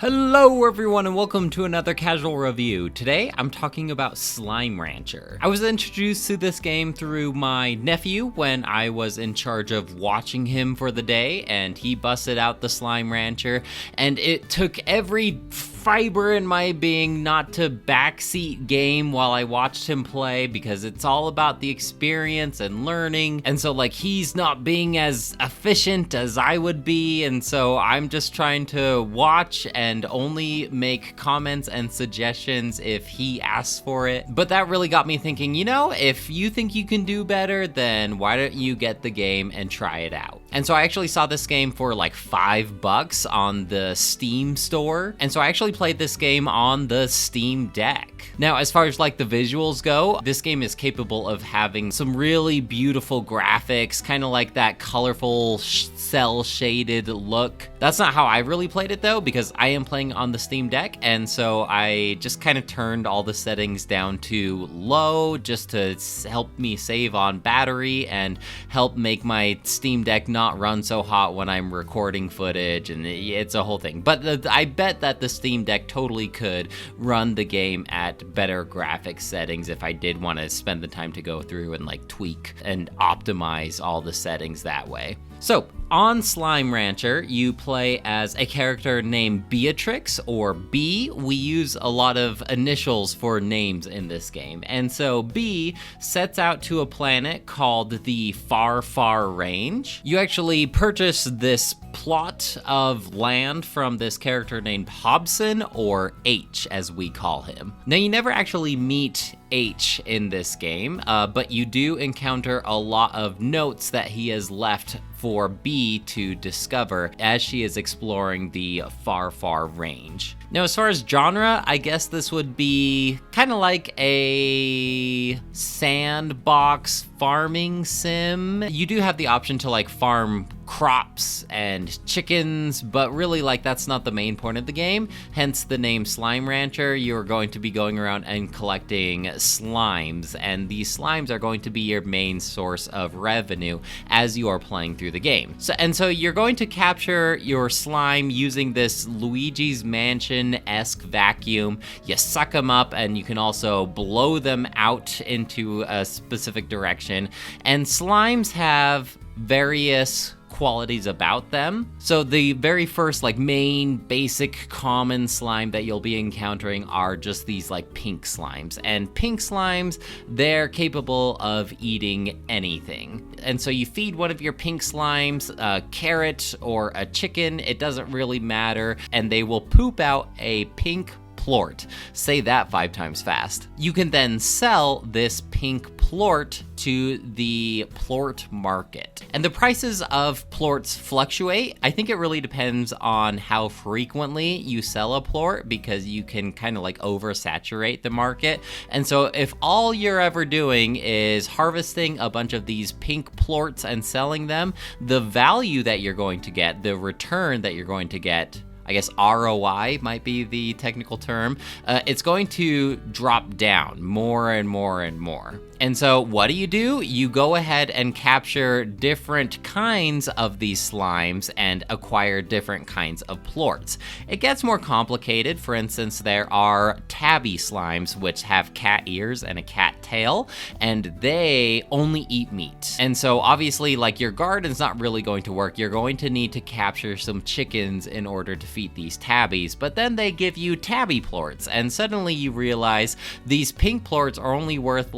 Hello everyone and welcome to another casual review. Today I'm talking about Slime Rancher. I was introduced to this game through my nephew when I was in charge of watching him for the day, and he busted out the Slime Rancher, and it took every fiber in my being not to backseat game while I watched him play, because it's all about the experience and learning. And so he's not being as efficient as I would be, and so I'm just trying to watch and only make comments and suggestions if he asks for it. But that really got me thinking, if you think you can do better, then why don't you get the game and try it out? And so I actually saw this game for $5 on the Steam store, and so I actually played this game on the Steam Deck. Now, as far as the visuals go, this game is capable of having some really beautiful graphics, kind of like that colorful cell shaded look. That's not how I really played it though, because I am playing on the Steam Deck, and so I just kind of turned all the settings down to low just to help me save on battery and help make my Steam Deck not run so hot when I'm recording footage, and it's a whole thing. But I bet that the Steam Deck totally could run the game at better graphics settings if I did want to spend the time to go through and tweak and optimize all the settings that way. So, on Slime Rancher, you play as a character named Beatrix, or B. We use a lot of initials for names in this game. And so B sets out to a planet called the Far Far Range. You actually purchase this plot of land from this character named Hobson, or H as we call him. Now, you never actually meet H in this game, but you do encounter a lot of notes that he has left for B to discover as she is exploring the Far Far Range. Now, as far as genre, I guess this would be kind of like a sandbox farming sim. You do have the option to farm crops and chickens, but really that's not the main point of the game. Hence the name Slime Rancher. You're going to be going around and collecting slimes, and these slimes are going to be your main source of revenue as you are playing through the game. So you're going to capture your slime using this Luigi's Mansion-esque vacuum. You suck them up, and you can also blow them out into a specific direction. And slimes have various qualities about them. So the very first main basic common slime that you'll be encountering are just these pink slimes. And pink slimes, they're capable of eating anything. And so you feed one of your pink slimes a carrot or a chicken, it doesn't really matter, and they will poop out a pink plort. Say that 5 times fast. You can then sell this pink plort to the plort market. And the prices of plorts fluctuate. I think it really depends on how frequently you sell a plort, because you can kind of oversaturate the market. And so if all you're ever doing is harvesting a bunch of these pink plorts and selling them, the value that you're going to get, the return that you're going to get, I guess ROI might be the technical term, it's going to drop down more and more and more. And so what do? You go ahead and capture different kinds of these slimes and acquire different kinds of plorts. It gets more complicated. For instance, there are tabby slimes, which have cat ears and a cat tail, and they only eat meat. And so obviously, your garden's not really going to work. You're going to need to capture some chickens in order to feed these tabbies, but then they give you tabby plorts, and suddenly you realize these pink plorts are only worth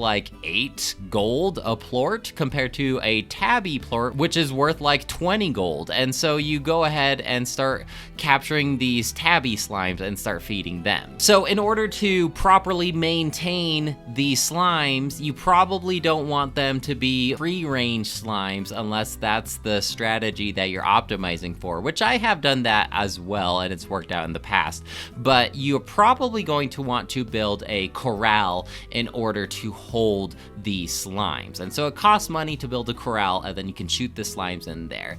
8 gold a plort compared to a tabby plort, which is worth 20 gold. And so you go ahead and start capturing these tabby slimes and start feeding them. So in order to properly maintain these slimes, you probably don't want them to be free-range slimes unless that's the strategy that you're optimizing for, which I have done that as well, and it's worked out in the past. But you're probably going to want to build a corral in order to hold build the slimes. And so it costs money to build a corral, and then you can shoot the slimes in there.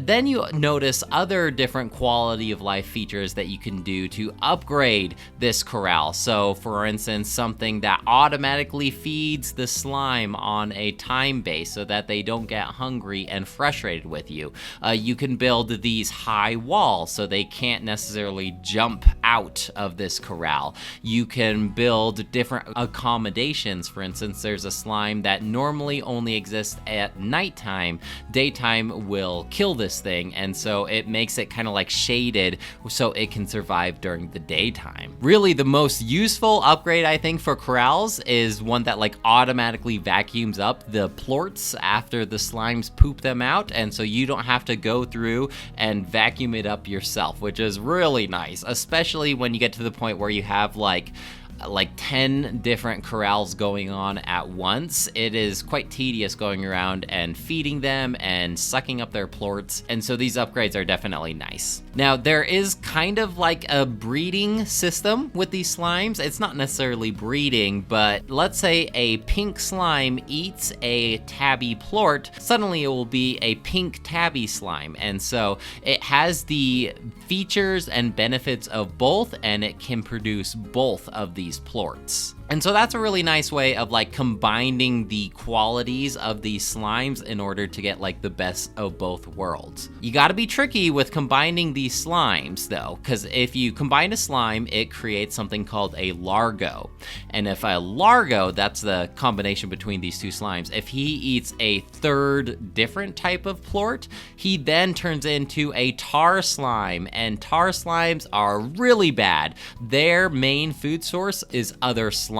Then you notice other different quality of life features that you can do to upgrade this corral. So for instance, something that automatically feeds the slime on a time base so that they don't get hungry and frustrated with you. You can build these high walls so they can't necessarily jump out of this corral. You can build different accommodations. For instance, there's a slime that normally only exists at nighttime. Daytime will kill this thing, and so it makes it kind of like shaded so it can survive during the daytime. Really, the most useful upgrade I think for corrals is one that like automatically vacuums up the plorts after the slimes poop them out, and so you don't have to go through and vacuum it up yourself, which is really nice, especially when you get to the point where you have like 10 different corrals going on at once. It is quite tedious going around and feeding them and sucking up their plorts, and so these upgrades are definitely nice. Now, there is kind of like a breeding system with these slimes. It's not necessarily breeding, but let's say a pink slime eats a tabby plort, suddenly it will be a pink tabby slime, and so it has the features and benefits of both, and it can produce both of these plorts. And so that's a really nice way of like combining the qualities of these slimes in order to get like the best of both worlds. You gotta be tricky with combining these slimes though, because if you combine a slime, it creates something called a largo. And if a largo, that's the combination between these two slimes, if he eats a third different type of plort, he then turns into a tar slime, and tar slimes are really bad. Their main food source is other slimes.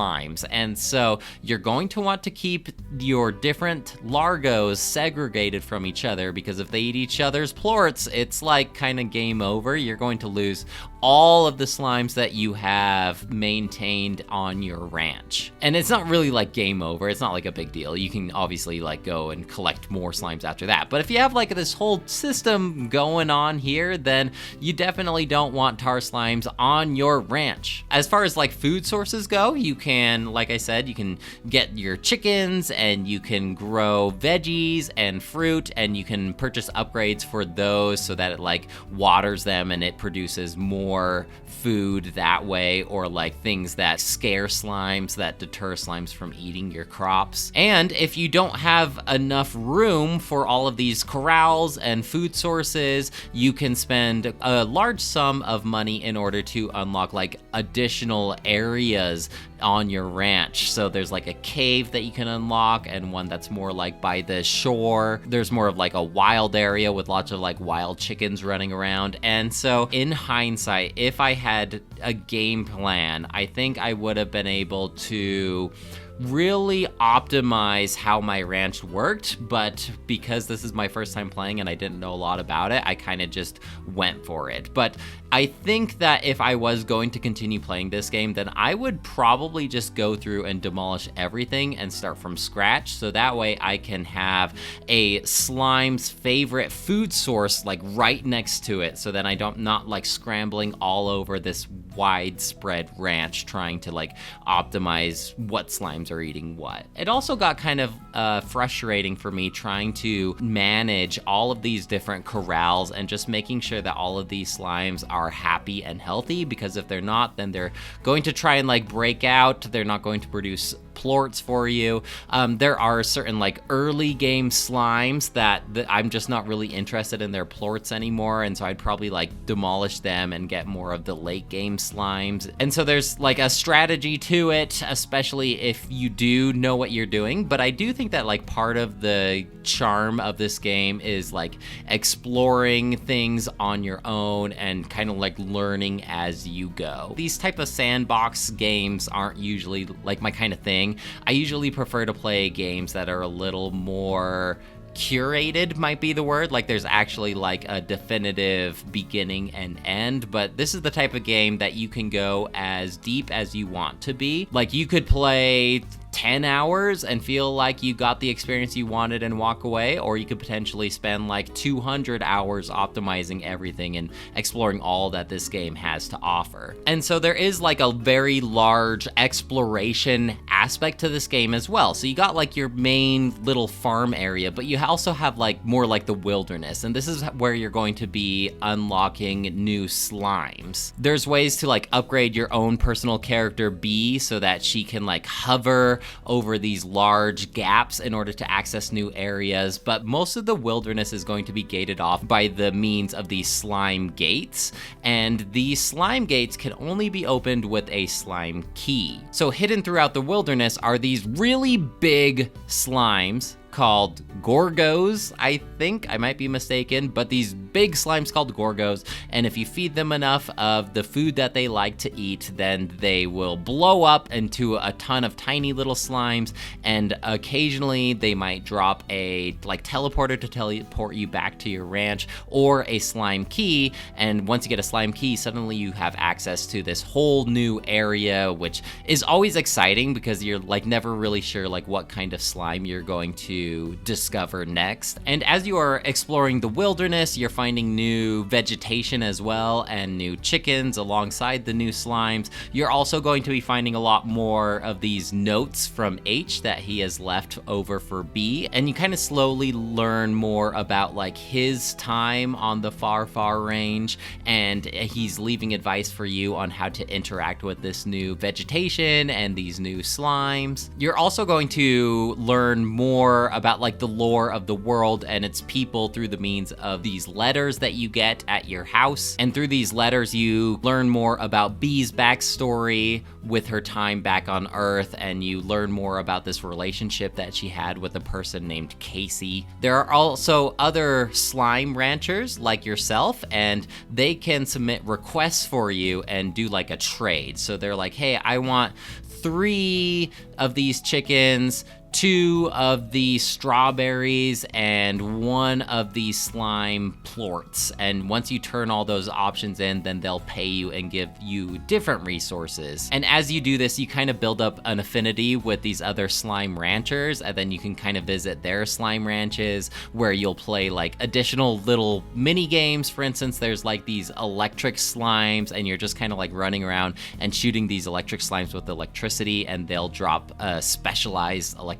And so you're going to want to keep your different largos segregated from each other, because if they eat each other's plorts, it's like kind of game over. You're going to lose all of the slimes that you have maintained on your ranch. And it's not really like game over. It's not like a big deal. You can obviously like go and collect more slimes after that. But if you have like this whole system going on here, then you definitely don't want tar slimes on your ranch. As far as like food sources go, you can, like I said, you can get your chickens, and you can grow veggies and fruit, and you can purchase upgrades for those so that it like waters them and it produces more food that way, or like things that scare slimes, that deter slimes from eating your crops. And if you don't have enough room for all of these corrals and food sources, you can spend a large sum of money in order to unlock like additional areas on your ranch. So there's like a cave that you can unlock, and one that's more like by the shore. There's more of like a wild area with lots of like wild chickens running around. And so in hindsight, if I had a game plan, I think I would have been able to really optimize how my ranch worked, but because this is my first time playing and I didn't know a lot about it, I kind of just went for it. But I think that if I was going to continue playing this game, then I would probably just go through and demolish everything and start from scratch, so that way I can have a slime's favorite food source like right next to it, so that I don't not like scrambling all over this widespread ranch trying to like optimize what slimes are eating what. It also got kind of frustrating for me trying to manage all of these different corrals and just making sure that all of these slimes are happy and healthy, because if they're not, then they're going to try and like break out. They're not going to produce plorts for you. There are certain like early game slimes that I'm just not really interested in their plorts anymore, and so I'd probably like demolish them and get more of the late game slimes. And so there's like a strategy to it, especially if you do know what you're doing. But I do think that like part of the charm of this game is like exploring things on your own and kind of like learning as you go. These type of sandbox games aren't usually like my kind of thing. I usually prefer to play games that are a little more curated, might be the word. Like there's actually like a definitive beginning and end, but this is the type of game that you can go as deep as you want to be. Like you could play 10 hours and feel like you got the experience you wanted and walk away, or you could potentially spend like 200 hours optimizing everything and exploring all that this game has to offer. And so there is like a very large exploration aspect to this game as well. So you got like your main little farm area, but you also have like more like the wilderness, and this is where you're going to be unlocking new slimes. There's ways to like upgrade your own personal character Bee so that she can like hover over these large gaps in order to access new areas, but most of the wilderness is going to be gated off by the means of these slime gates, and these slime gates can only be opened with a slime key. So hidden throughout the wilderness are these really big slimes called Gorgos, I think. I might be mistaken, but these big slimes called Gorgos, and if you feed them enough of the food that they like to eat, then they will blow up into a ton of tiny little slimes, and occasionally they might drop a like teleporter to teleport you back to your ranch, or a slime key, and once you get a slime key, suddenly you have access to this whole new area, which is always exciting because you're like never really sure like what kind of slime you're going to discover next. And as you are exploring the wilderness, you're finding new vegetation as well, and new chickens alongside the new slimes. You're also going to be finding a lot more of these notes from H that he has left over for B, and you kind of slowly learn more about like his time on the far range, and he's leaving advice for you on how to interact with this new vegetation and these new slimes. You're also going to learn more about like the lore of the world and its people through the means of these letters that you get at your house. And through these letters, you learn more about Bee's backstory with her time back on Earth, and you learn more about this relationship that she had with a person named Casey. There are also other slime ranchers like yourself, and they can submit requests for you and do like a trade. So they're like, hey, I want 3 of these chickens, 2 of the strawberries, and 1 of the slime plorts. And once you turn all those options in, then they'll pay you and give you different resources. And as you do this, you kind of build up an affinity with these other slime ranchers, and then you can kind of visit their slime ranches where you'll play like additional little mini games. For instance, there's like these electric slimes, and you're just kind of like running around and shooting these electric slimes with electricity, and they'll drop a specialized electricity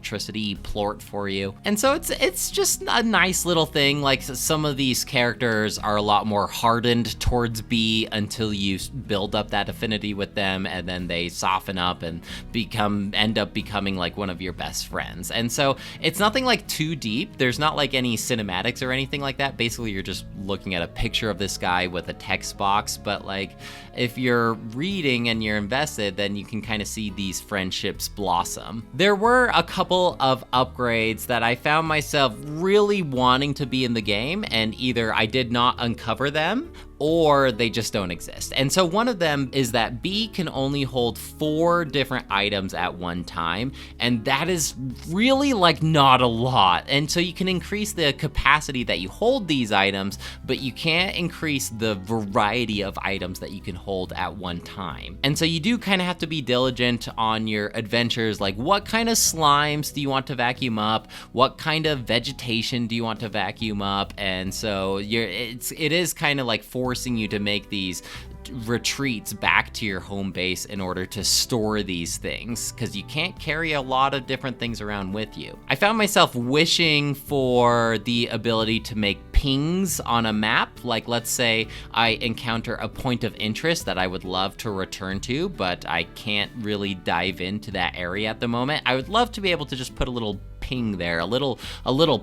plort for you. And so it's just a nice little thing. Like some of these characters are a lot more hardened towards B until you build up that affinity with them, and then they soften up and end up becoming like one of your best friends. And so it's nothing like too deep. There's not like any cinematics or anything like that. Basically, you're just looking at a picture of this guy with a text box, but like if you're reading and you're invested, then you can kind of see these friendships blossom. There were a couple of upgrades that I found myself really wanting to be in the game, and either I did not uncover them or they just don't exist. And so one of them is that B can only hold 4 different items at one time, and that is really like not a lot. And so you can increase the capacity that you hold these items, but you can't increase the variety of items that you can hold at one time. And so you do kind of have to be diligent on your adventures, like what kind of slimes do you want to vacuum up? What kind of vegetation do you want to vacuum up? And so it is kind of like forcing you to make these retreats back to your home base in order to store these things, because you can't carry a lot of different things around with you. I found myself wishing for the ability to make pings on a map. Like let's say I encounter a point of interest that I would love to return to, but I can't really dive into that area at the moment. I would love to be able to just put a little ping there, a little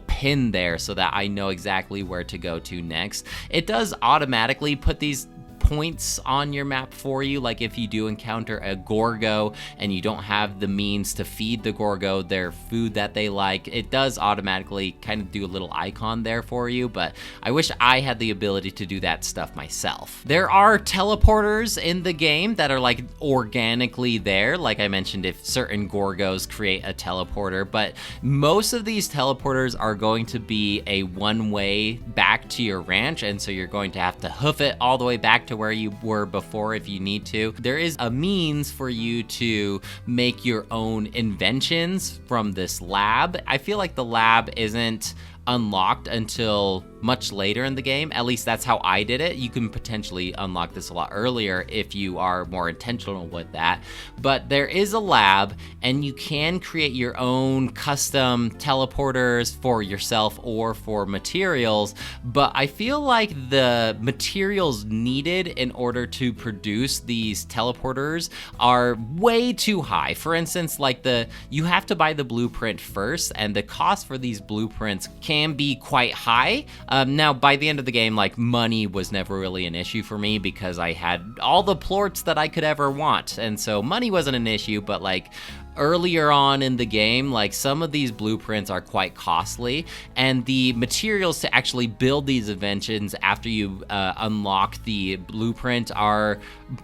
pin there, so that I know exactly where to go to next. It does automatically put these points on your map for you. Like if you do encounter a Gorgo and you don't have the means to feed the Gorgo their food that they like, it does automatically kind of do a little icon there for you, but I wish I had the ability to do that stuff myself. There are teleporters in the game that are like organically there. Like I mentioned, if certain Gorgos create a teleporter, but most of these teleporters are going to be a one-way back to your ranch, and so you're going to have to hoof it all the way back to to where you were before if you need to. There is a means for you to make your own inventions from this lab. I feel like the lab isn't unlocked until much later in the game. At least that's how I did it. You can potentially unlock this a lot earlier if you are more intentional with that. But there is a lab, and you can create your own custom teleporters for yourself or for materials. But I feel like the materials needed in order to produce these teleporters are way too high. For instance, like you have to buy the blueprint first, and the cost for these blueprints can be quite high. Now, by the end of the game, like, money was never really an issue for me because I had all the plorts that I could ever want, and so money wasn't an issue, but like, earlier on in the game, like, some of these blueprints are quite costly, and the materials to actually build these inventions after you unlock the blueprint are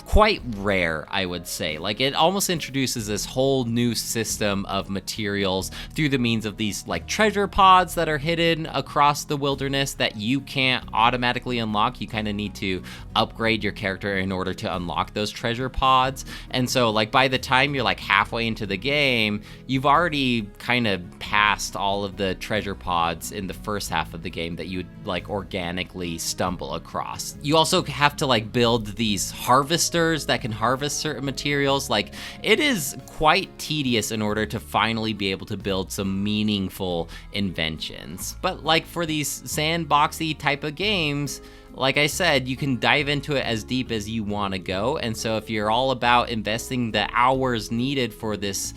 quite rare, I would say. Like, it almost introduces this whole new system of materials through the means of these, like, treasure pods that are hidden across the wilderness that you can't automatically unlock. You kind of need to upgrade your character in order to unlock those treasure pods. And so, like, by the time you're like halfway into the game, you've already kind of passed all of the treasure pods in the first half of the game that you'd like organically stumble across. You also have to like build these harvesters that can harvest certain materials. Like, it is quite tedious in order to finally be able to build some meaningful inventions. But like, for these sandboxy type of games, like I said, you can dive into it as deep as you want to go. And so if you're all about investing the hours needed for this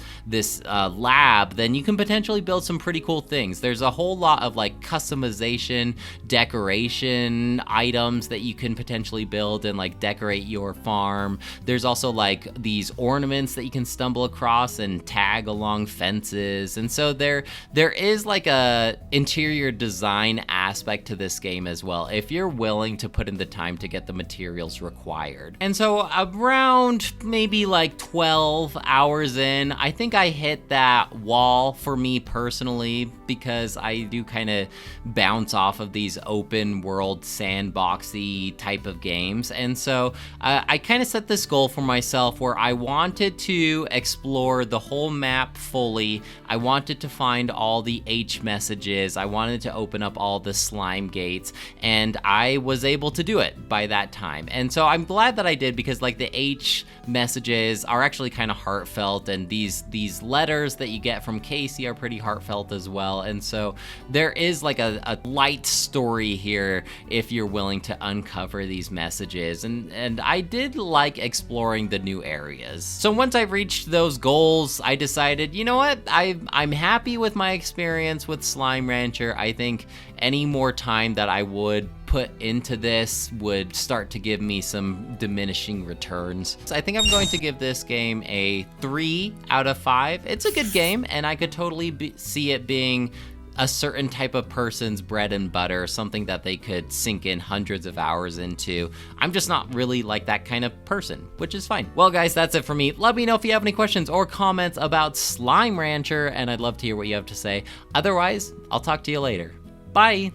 lab, then you can potentially build some pretty cool things. There's a whole lot of like customization, decoration items that you can potentially build and like decorate your farm. There's also like these ornaments that you can stumble across and tag along fences. And so there is like a interior design aspect to this game as well, if you're willing to put in the time to get the materials required. And so around maybe like 12 hours in, I think I hit that wall for me personally, because I do kind of bounce off of these open world sandboxy type of games. And so I kind of set this goal for myself where I wanted to explore the whole map fully. I wanted to find all the H messages. I wanted to open up all the slime gates, and I was able to do it by that time. And so I'm glad that I did, because like the H messages are actually kind of heartfelt, and these letters that you get from Casey are pretty heartfelt as well. And so there is like a light story here if you're willing to uncover these messages. And I did like exploring the new areas. So once I reached those goals, I decided, you know what, I'm happy with my experience with Slime Rancher. I think any more time that I would put into this would start to give me some diminishing returns. So I think I'm going to give this game a 3 out of 5. It's a good game, and I could totally see it being a certain type of person's bread and butter, something that they could sink in hundreds of hours into. I'm just not really like that kind of person, which is fine. Well, guys, that's it for me. Let me know if you have any questions or comments about Slime Rancher, and I'd love to hear what you have to say. Otherwise, I'll talk to you later. Bye!